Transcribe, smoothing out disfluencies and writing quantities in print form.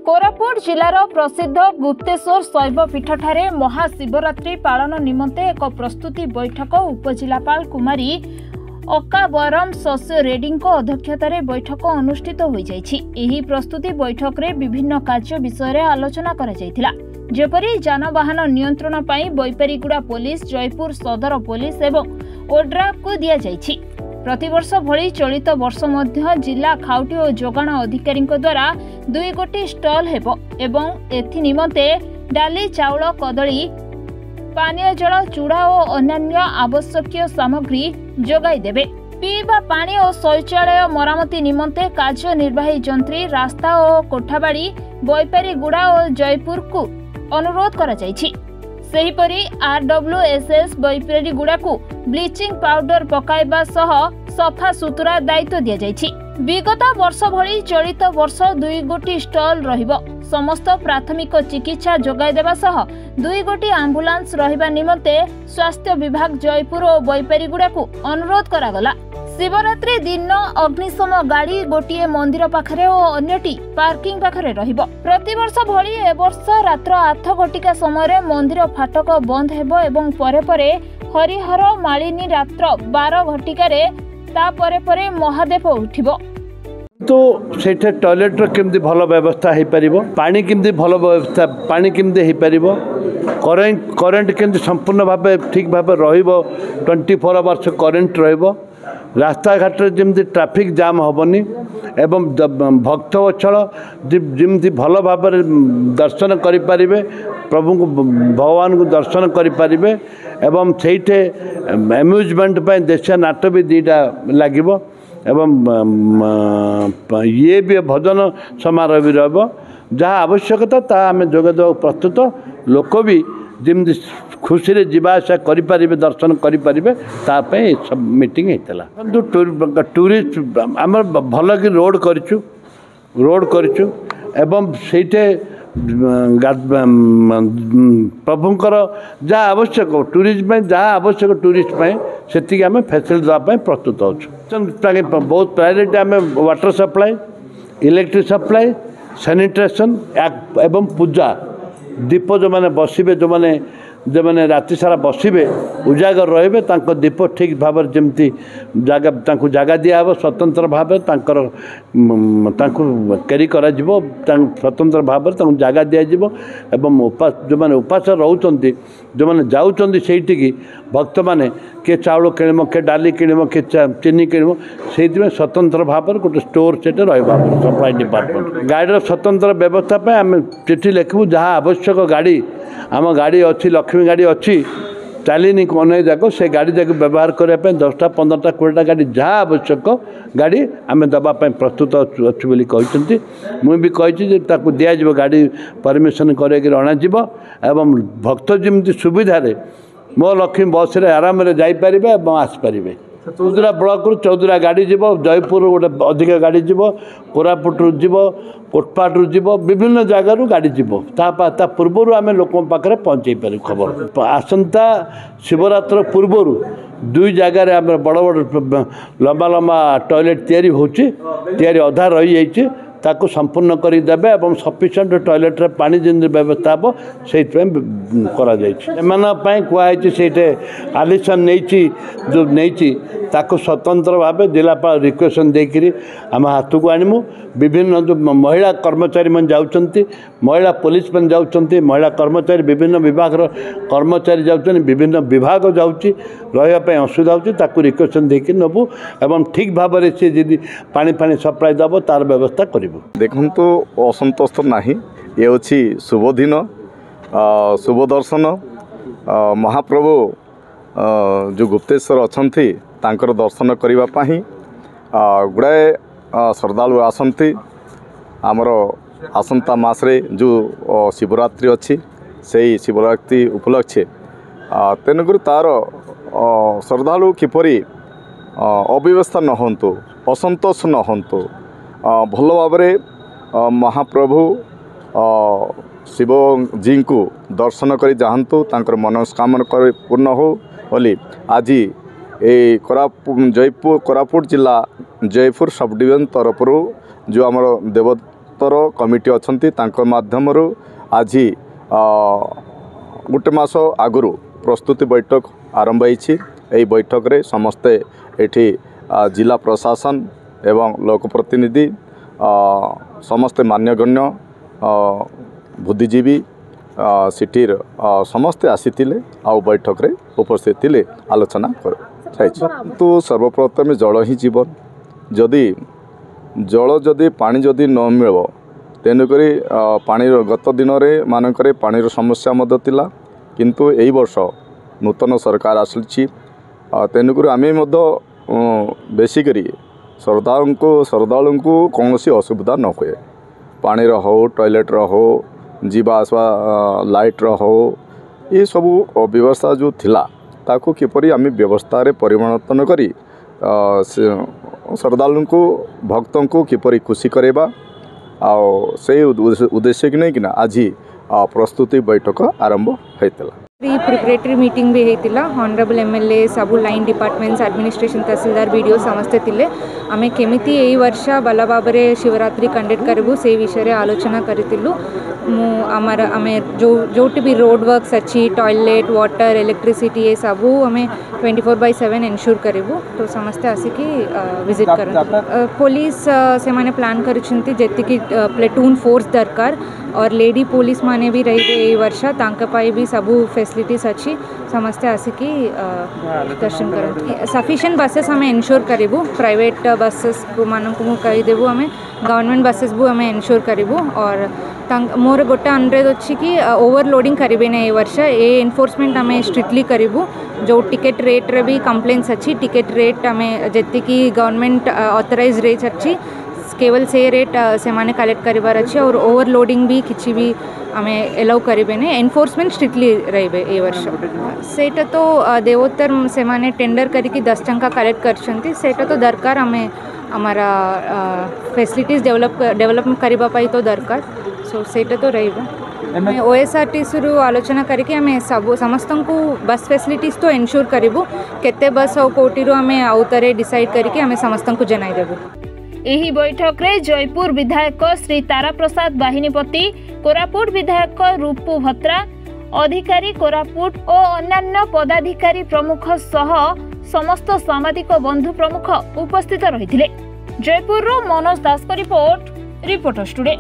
कोरापुट जिलार प्रसिद्ध गुप्तेश्वर शैवपीठ ठारे महाशिवरात्रि पालन निमंते एक प्रस्तुति बैठक उपजिलापाल कुमारी अकाबरम शस्य रेड्डी अध्यक्षतार बैठक अनुष्ठित हो जाइछि। एही प्रस्तुति बैठक रे विभिन्न कार्य विषय आलोचना करा जायतिला। जेपरि जानवाहन नियंत्रण पाई बैपारीगुड़ा पुलिस, जयपुर सदर पुलिस एवं ओड्राफ को दिया जाइछि। प्रतिवर्ष भली चलित वर्ष मध्य जिला खाउटी और जोगाण अधिकारी द्वारा 2 गोटी स्टल हेबो एवं एथि निमंते डाली, चाउल, कदली, पानीय जल, चूड़ा और अन्य आवश्यक सामग्री जोगाई देबे। पीवा पानी और शौचालय मरामती निमंते कार्यनिर्वाही जंत्री, रास्ता और कोठाबाड़ी बैपारीगुड़ा और जयपुर को अनुरोध करा जाइछि। सेहीपरि RWSS बैपारीगुड़ा को ब्लीचिंग पाउडर पकाइबा सह सफा सुतुरा दायित्व दिया जाइछि। विगत वर्ष भली चलित वर्ष 2 गोटी स्टल रहिबो। समस्त प्राथमिक चिकित्सा जोगाई देबा सह 2 गोटी एम्बुलेंस रहिबा निमंते स्वास्थ्य विभाग जयपुर और बैपारीगुड़ा को अनुरोध करागला। शिवरात्रि दिन अग्निशम गाड़ी गोटे मंदिर पाखरे और अन्यटी पार्किंग पाखरे रहिबो। प्रतिवर्ष भली ए वर्ष रात्र 8 घटिका समय मंदिर फाटक बंद हेबो एवं परे परे हरिहर मालिनी रात्र 12 घटिकारे ता परे परे महादेव उठिबो। तो सेठे टॉयलेट रो केमती भल व्यवस्था हो पार, पानी केमती भल व्यवस्था, पानी केमती हो पार, करेन्ट केमती संपूर्ण भाव ठीक भाव रहिबो, 24 आवर्स करेन्ट रहिबो, रास्ता घाट जमी ट्रैफिक जाम हेनी एवं भक्त वत्सल जमी भल भाव दर्शन करें, प्रभु को भगवान को दर्शन करें एवं से एम्यूजमेंट देशिया नाट भी 2टा लगे एवं ये भी भजन समारोह भी रहा आवश्यकता ता आम जोगदेव प्रस्तुत। लोक भी जमी खुशी रे जीवासा करें, दर्शन करें, तापाई सब मीटिंग होता। टूरिस्ट आम भल कि रोड करूँ एवं से प्रभुंकर जहाँ आवश्यक टूरिज्म जहाँ आवश्यक टूरिस्ट से आम फैसिलिटी देवाई प्रस्तुत हो। बहुत प्रायोरिटी आम water supply, electric supply, sanitation एवं पूजा दीप जो मैंने बसबे, जो मैंने राति सारा बसबे उजागर रहे, दीप ठीक भाव जमती जगह दिहब स्वतंत्र भाव कैरी कर स्वतंत्र भाव जगह दिज्व एवं उपास जो मैंने उपास रोचे, जो मैंने जाऊँच से भक्त मैंने किए चाउल किणव, किए डाली किणव, किए चीनी किणव, से स्वतंत्र भाव गोटे स्टोर से सप्लाई डिपार्टमेंट गाड़ी स्वतंत्र व्यवस्था आम चिठी लिखू। जहाँ आवश्यक गाड़ी आम गाड़ी अच्छी, लक्ष्मी गाड़ी अच्छी चलनी अनेक जाक से गाड़ी जाक व्यवहार करने 10टा 15टा 20टा गाड़ी जहाँ आवश्यक गाड़ी आम देवाई प्रस्तुत अच्छु बोली कहते। मुझे भी कही दिज्व गाड़ी परमिशन करके अणाजिब एवं भक्त जमी सुविधा मो लक्ष्मी बस रे आराम रे जापर आसपारे। चौधुरा ब्लक रु चौधुरा गाड़ी जीव, जयपुर गोटे अधिक गाड़ी जीव, कोरापुट रु जीव, कोटपाट रु जीव, विभिन्न जगार गाड़ी जीव। ता पूर्व आम लोक पाखे पहुँचे पार खबर। आसंता शिवरात्र पूर्व 2 जगार आम बड़ बड़ लंबा लंबा टॉयलेट तैयारी अधा रही जाइए, ताको संपूर्ण करदेवे और सफिशिएंट टॉयलेट रे पानी जमी व्यवस्था हम से कहुई से आलिसन नहीं जो नहीं ताको स्वतंत्र भाव जिलापाल रिक्वेशन देकर आम हाथ को आणमु। विभिन्न जो महिला कर्मचारी मन जाउछंती, महिला पुलिस मन जाउछंती, महिला कर्मचारी विभिन्न विभाग कर्मचारी जाउछन, विभिन्न विभाग जाउची रहिबा असुविधा होची, ताको रिक्वेशन देकर नबू एवं ठीक भाव में सी जी पानी सप्लाई दब तार व्यवस्था करूँ। देखु तो असंतोष तो ना, ये हूँ शुभ दिन, शुभ दर्शन। महाप्रभु जो गुप्तेश्वर अच्छा तांकर दर्शन करने गुड़ाए श्रद्धालु आसती। आमर आसंता मासरे जो शिवरात्रि अच्छी से शिवरात्रि उपलक्षे तेणुक तार श्रद्धालु किपरि अव्यवस्था न होंतु, असंतोष न होंतु, भल भाव महाप्रभु शिव जी को दर्शन कर जातु, तांकर मनोस्कामना पूर्ण हो बोली आज ये कोरापुट जिला जयपुर सब डिवीजन तरफ जो आमर समस्तर कमिटी अछंती तांको माध्यमरु आज गोटे मास आगु प्रस्तुति बैठक आरंभ होईछि। एही बैठक रे समस्ते एठी जिला प्रशासन एवं लोकप्रतिनिधि समस्ते मान्यगण्य बुद्धिजीवी सिटीर समस्ते आसीथिले आ बैठक रे उपस्थित थिले आलोचना कर तो सर्वप्रथम जल ही जीवन जदि जल जदि पानी जदि न मिल तेणुक पानी गत दिन में मानक पानी समस्या मध्य थिला किंतु एई वर्ष नूतन सरकार आसी तेणुक आम बेसिकरी श्रद्धालु को कौन सी असुविधा न हुए पानी हो टॉयलेट हो जीवा आसवा लाइट हो ये सब व्यवस्था जो थिला ताकू किपरि आम व्यवस्था रे परिवर्तन करी श्रद्धालु को भक्तों को किपरि खुशी करेबा से उद्देश्य कि नहीं कि आज प्रस्तुति बैठक आरंभ होता प्रिपरेटरी मीटिंग भी होता ऑनरेबल एमएलए सबू लाइन डिपार्टमेंट्स एडमिनिस्ट्रेशन तहसीलदार वीडियो समस्ते थिले आमे केमिति एई वर्ष भल भाव में शिवरात्रि कंडक्ट करूँ से विषय आलोचना करूँ आमर आम जो भी रोड वर्क्स अच्छी टॉयलेट वाटर इलेक्ट्रिसिटी ये सबू आम 24/7 एनश्योर करूँ तो समस्ते आसिकी विजिट कर पुलिस से माने प्लान करुछंती जेतिकी प्लेटून फोर्स दरकार और लेडी पुलिस माने भी रही वर्ष तांकपाई भी सबू फैसिलिटीज अच्छी समस्ते आसिकी दर्शन करते सफिशिएंट बसेस हमें एनश्योर करूँ प्राइवेट बसेस मानू कहीदेबू आम गवर्नमेंट बसेस भी आम एनश्योर करूँ और मोर गोटे अनुरोध अच्छी कि ओवरलोडिंग करेंगे ना ये वर्ष ये एनफोर्समेंट आम स्ट्रिक्टली करूँ जो टिकेट रेट रे भी कंप्लेंट्स अच्छी टिकेट रेट आम जी गवर्नमेंट ऑथराइज रेट अच्छी केवल से रेट से माने कलेक्ट करिवार अच्छे और ओवरलोडिंग भी किसी भी आम एलाउ करेंगे ना एनफोर्समेंट स्ट्रिक्टली रही ए वर्ष सेटा तो देवोत्तर से माने टेंडर करके 10 टंका कलेक्ट करछंती सेटा तो दरकार आम हमारा फैसिलिटीज डेवलप करने तो दरकार सो सेटा तो रही ओएसआरटीसी रु आलोचना करके आम सब समस्त को बस फैसिलिटीज तो एनश्योर करूँ केते बस और कोटी आम आउतरे डिसाइड करके आम समस्त को जनईदेबू। एही बैठक रे जयपुर विधायक श्री तारा प्रसाद बाहिनीपति कोरापुट विधायक रूपू भत्रा अधिकारी कोरापुट और अन्यान्य पदाधिकारी प्रमुख सह समस्त सामाजिक बंधु प्रमुख उपस्थित रहिथिले। जयपुर रो मनोज दास को रिपोर्ट रिपोर्टर्स टुडे।